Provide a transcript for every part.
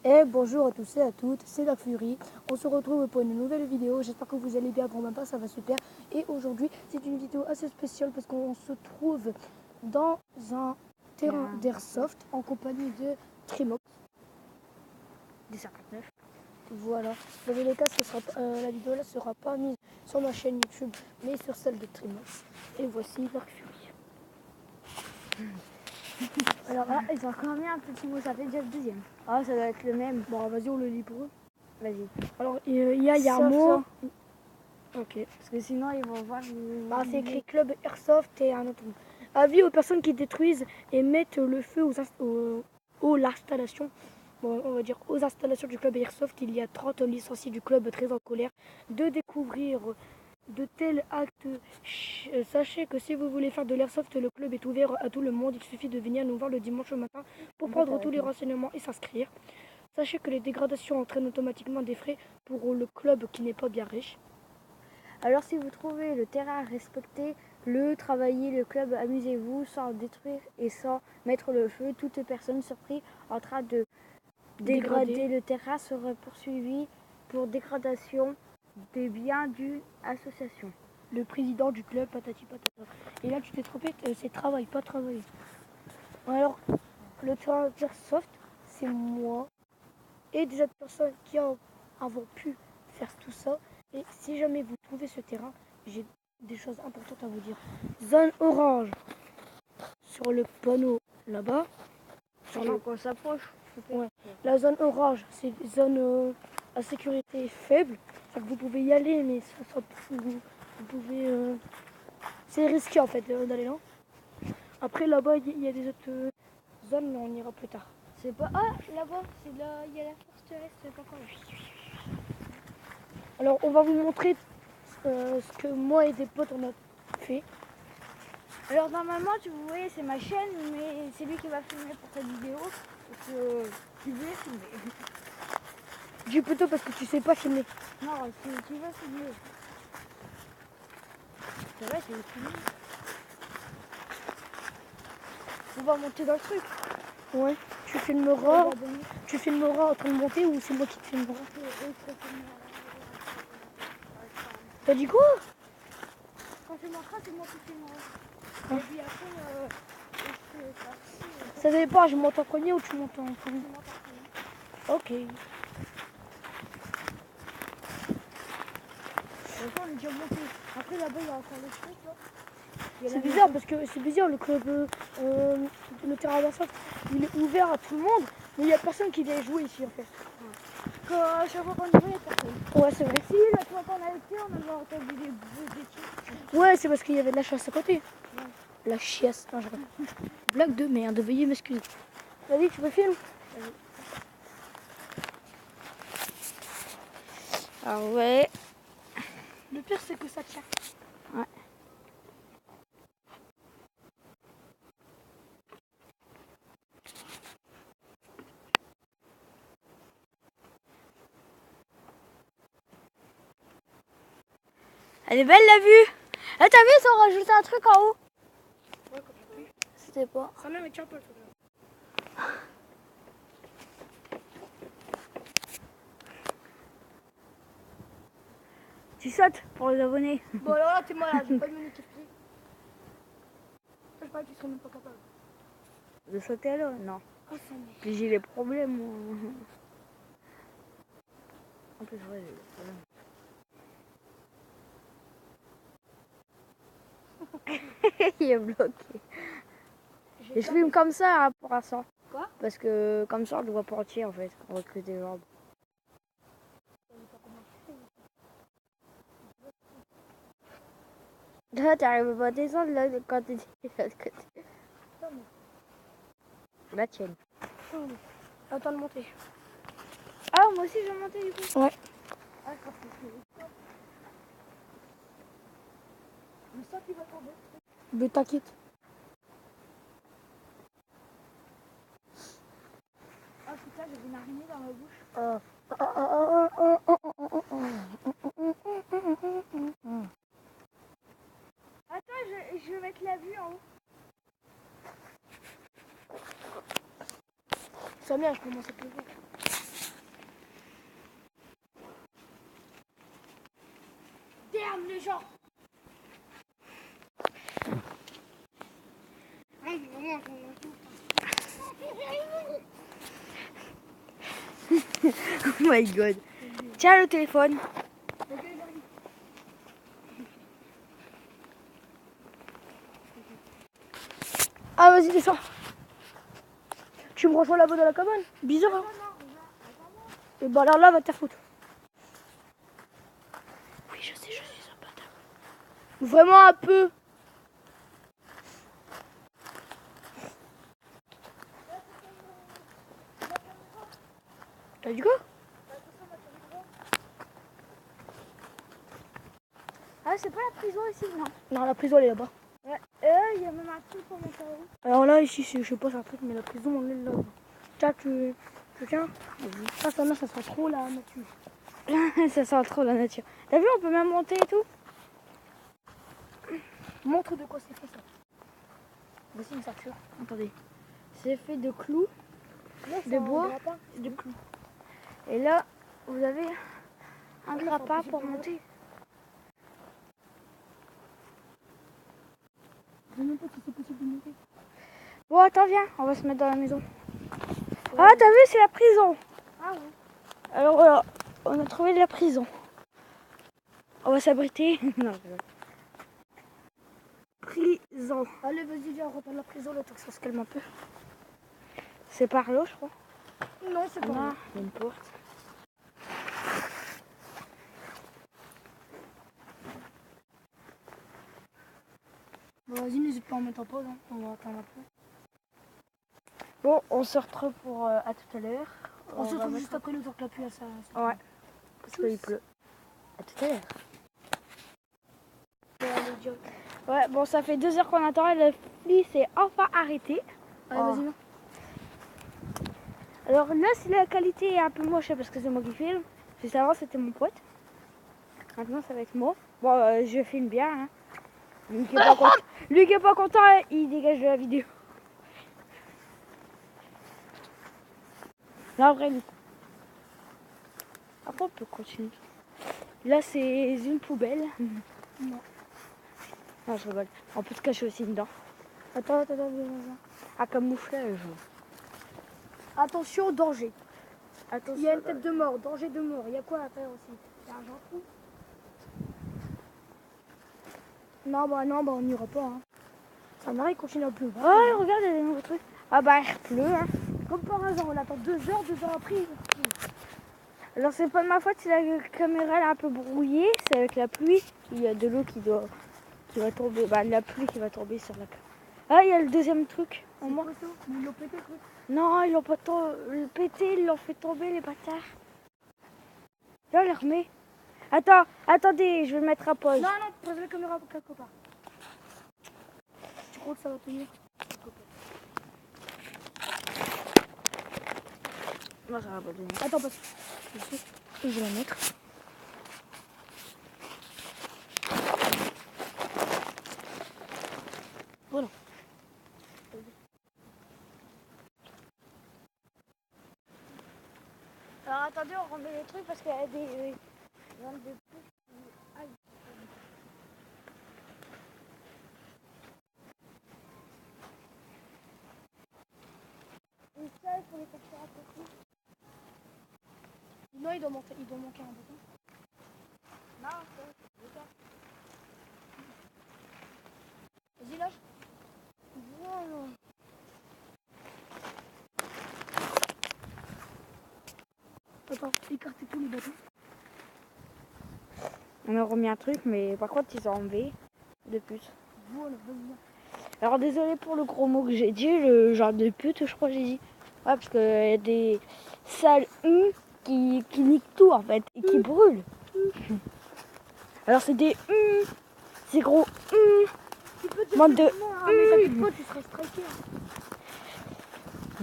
Et bonjour à tous et à toutes, c'est la Fury. On se retrouve pour une nouvelle vidéo. J'espère que vous allez bien. Pour ma part, ça va super. Et aujourd'hui, c'est une vidéo assez spéciale parce qu'on se trouve dans un terrain d'airsoft en compagnie de Trimox. Des 59. Voilà. Dans tous les cas, la vidéo là sera pas mise sur ma chaîne YouTube, mais sur celle de Trimox. Et voici la Fury. Alors là, ils ont combien un petit mot? Ça fait déjà le deuxième. Ah, ça doit être le même. Bon, vas-y, on le lit pour eux. Vas-y. Alors, il y a un Sauf mot. ça. Ok. Parce que sinon, ils vont voir. C'est écrit Club Airsoft et un autre mot. Avis aux personnes qui détruisent et mettent le feu aux installations. Bon, on va dire aux installations du club Airsoft. Il y a 30 licenciés du club très en colère de découvrir de tels actes. Sachez que si vous voulez faire de l'airsoft, le club est ouvert à tout le monde. Il suffit de venir nous voir le dimanche matin pour prendre tous les renseignements et s'inscrire. Sachez que les dégradations entraînent automatiquement des frais pour le club qui n'est pas bien riche. Alors, si vous trouvez le terrain respecté, travaillez le club, amusez-vous sans détruire et sans mettre le feu. Toute personne surprise en train de dégrader le terrain sera poursuivie pour dégradation des biens d'une association. Le président du club, patati patata. Et là, tu t'es trompé, c'est travail, pas travailler. Alors, le terrain d'airsoft, c'est moi et des autres personnes qui avons pu faire tout ça. Et si jamais vous trouvez ce terrain, j'ai des choses importantes à vous dire. Zone orange sur le panneau là-bas. On s'approche. Ouais. La zone orange, c'est une zone à sécurité faible. Vous pouvez y aller, mais vous pouvez. C'est risqué en fait d'aller là. Après là-bas, il y a des autres zones, mais on ira plus tard. C'est pas. Ah, là-bas, c'est là, il y a la force terrestre, c'est pas quoi. Alors, on va vous montrer ce que moi et des potes on a fait. Alors, normalement, vous voyez, c'est ma chaîne, mais c'est lui qui va filmer pour cette vidéo. Parce que tu veux filmer. Dis plutôt parce que tu sais pas filmer. Non, si tu veux filmer. C'est vrai, tu veux filmer. On va monter dans le truc. Ouais. Tu filmeras en train de monter ou c'est moi qui te filmera? T'as dit quoi? Quand tu monteras, c'est moi qui filmerai. Et puis après, ça dépend, je monte en premier ou tu montes en premier? Ok. on est déjà monté. Après, là-bas, il y a encore le truc, là. C'est bizarre parce que c'est bizarre, le club, le terrain d'airsoft, il est ouvert à tout le monde, mais il n'y a personne qui vient jouer ici en fait. À chaque fois qu'on y va, il n'y a personne. Ouais, c'est vrai. Si, la fois qu'on a été, on avait entendu des tirs. Ouais, c'est parce qu'il y avait de la chasse à côté. Ouais. La chiasse. Non, je blague de merde, veuillez m'excuser. Vas-y, tu peux filmer. Ah ouais. Le pire, c'est que ça tient. Ouais. Elle est belle la vue. Ah, t'as vu, ils ont rajouté un truc en haut. Ouais, quand tu appuies. C'était pas. Ça même, tiens pas le truc là. Tu sautes pour les abonnés. Bon, alors là, t'es malade, j'ai pas de minute expliquer. Je crois que tu serais même pas capable. De sauter là? Non. Oh, ça Puis j'ai des problèmes, moi. En plus, ouais, j'ai des problèmes. Il est bloqué. Et je filme comme ça hein, pour l'instant. Quoi? Parce que comme ça, on le voit pas entier en fait. On recrute des jambes. Là, t'arrives pas à descendre là quand t'es de l'autre côté. La tienne. Attends de monter. Ah, moi aussi je vais monter du coup. Ouais. Ah, je crois que Le sac il va tomber. Mais t'inquiète. Ah putain, j'ai une araignée dans ma bouche. Attends, je vais mettre la vue en haut. Ça bien, je commence à pleurer. les gens. Oh my god. Tiens le téléphone. Ah, vas-y, descends. Tu me rejoins là-bas dans la cabane. Bizarre, hein. Et bah alors là, va te faire foutre. Oui, je sais, je suis un bâtard. Vraiment un peu. T'as dit quoi? Ah, c'est pas la prison ici, non? Non, la prison elle est là-bas. Ouais. Il y a même un truc pour monter en haut. Alors là, ici, je sais pas, c'est un truc, mais la prison, on est là-bas. Tiens, tu tiens? Ça sent trop la nature. Ça sent trop la nature. T'as vu, on peut même monter et tout. Montre de quoi c'est fait ça. Voici une ceinture. Attendez. C'est fait de clous, De bois et de clous. et là, vous avez un là, grappin c'est pour possible de monter. Je ne sais même pas si c'est possible de monter. Bon, attends, viens, on va se mettre dans la maison. Ah, t'as vu, c'est la prison. Ah oui. Alors voilà, on a trouvé la prison. On va s'abriter. Non, je rigole. Prison. Allez, vas-y, viens, on rentre dans la prison, le temps que ça se calme un peu. C'est par là, je crois. Non, c'est pas Non, vrai. il y a une porte. Bon, vas-y, n'hésite pas à mettre en pause, hein. On va attendre un peu. Bon, on se retrouve pour à tout à l'heure. On se va retrouve mettre- juste après le temps que la pluie à ça. Ouais, parce qu'il pleut. À tout à l'heure. Ouais, bon, ça fait 2 heures qu'on attend et la pluie s'est enfin arrêtée. Allez, Oh. vas-y, viens. Alors là, si la qualité est un peu moche parce que c'est moi qui filme. Juste avant, c'était mon pote. Maintenant, ça va être moi. Bon, je filme bien. Hein. Lui qui est pas content, il dégage de la vidéo. Non, vrai, lui. Après, on peut continuer. Là, c'est une poubelle. Non. Non, je rigole. On peut se cacher aussi dedans. Attends, viens. À camouflage. Attention, danger. Attention. Il y a une tête de mort, danger de mort. Il y a quoi à faire aussi? Il y a un gentil. Non, bah, on n'ira pas. Hein. Ça n'arrête, il continue à pleuvoir. Oh, regarde, il y a des nouveaux trucs. Ah bah, il pleut. Hein. Comme par hasard, on attend 2 heures après. Alors, c'est pas de ma faute si la caméra elle est un peu brouillée. C'est avec la pluie. Il y a de l'eau qui va tomber. Bah, de la pluie qui va tomber sur la caméra. Ah, il y a le deuxième truc. En moi. Ils l'ont pété, quoi. Non, ils l'ont pas pété, ils l'ont fait tomber, les bâtards. Là, on les remet. Attends, attendez, je vais le mettre à pause. Non, pose la caméra quelque part. Tu crois que ça va tenir? Non, ça va pas tenir. Attends, parce que je vais la mettre. Voilà. Alors attendez, on remet les trucs parce qu'il y a des... Aïe. Et ça, il faut les sortir à côté. Non, il doit manquer un bouton. Non, c'est ça. Vas-y, lâche. Voilà. Attends, écartez tous les bâtons. On a remis un truc, mais par contre, ils ont enlevé de pute. Voilà, vas-y. Alors désolé pour le gros mot que j'ai dit, le genre de pute, je crois que j'ai dit. Ouais, parce qu'il y a des sales qui niquent tout en fait et qui brûlent. Alors c'est des c'est gros Tu peux dire bande de ah, mais t'inquiète pas, tu serais striké.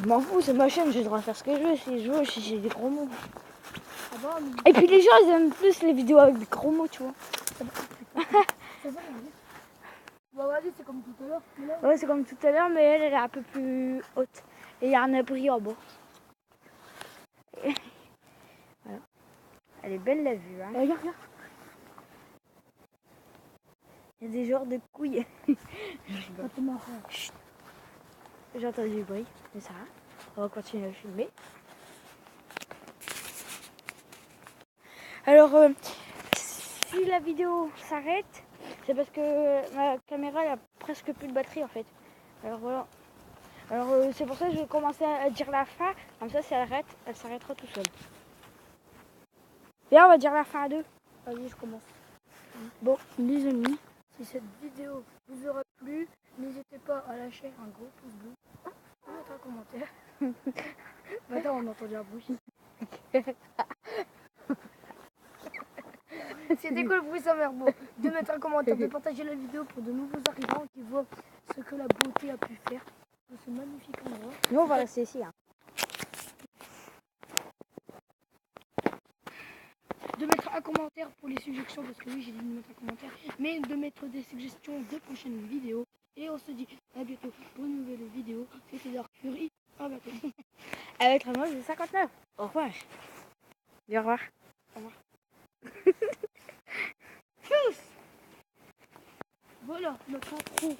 je m'en fous, c'est ma chaîne, j'ai le droit de faire ce que je veux si je veux, si j'ai des gros mots. Ah bah, mais Et puis les gens ils aiment plus les vidéos avec des gros mots, tu vois. ça va, bah vas-y, c'est comme tout à l'heure. Ouais, c'est comme tout à l'heure, mais elle est un peu plus haute. Et il y a un abri en bas. Et... Voilà. Elle est belle la vue. Hein. Regarde. Il y a des genres de couilles. Ah, t'es marrant. J'ai entendu du bruit, mais ça va. On va continuer à filmer. Alors, si la vidéo s'arrête, c'est parce que ma caméra elle a presque plus de batterie en fait. Alors voilà. Alors c'est pour ça que je vais commencer à dire la fin. Comme ça, si elle arrête, elle s'arrêtera tout seul. Viens, on va dire la fin à deux. Vas-y, je commence. Bon, les amis, si cette vidéo vous aura plu, n'hésitez pas à lâcher un gros pouce bleu, à mettre un commentaire. Attends, on a entendu un bruit. C'était quoi le bruit, sa mère? Bon, de mettre un commentaire, de partager la vidéo pour de nouveaux arrivants qui voient ce que la beauté a pu faire dans ce magnifique endroit. Nous, on va rester ici. Hein. De mettre un commentaire pour les suggestions, parce que oui, j'ai dit de mettre un commentaire, mais de mettre des suggestions de prochaines vidéos. Et on se dit à bientôt pour une nouvelle vidéo. C'était Dark Fury. À bientôt. Avec la moche de 59. Au revoir. Dis au revoir. Au revoir. Voilà notre intro.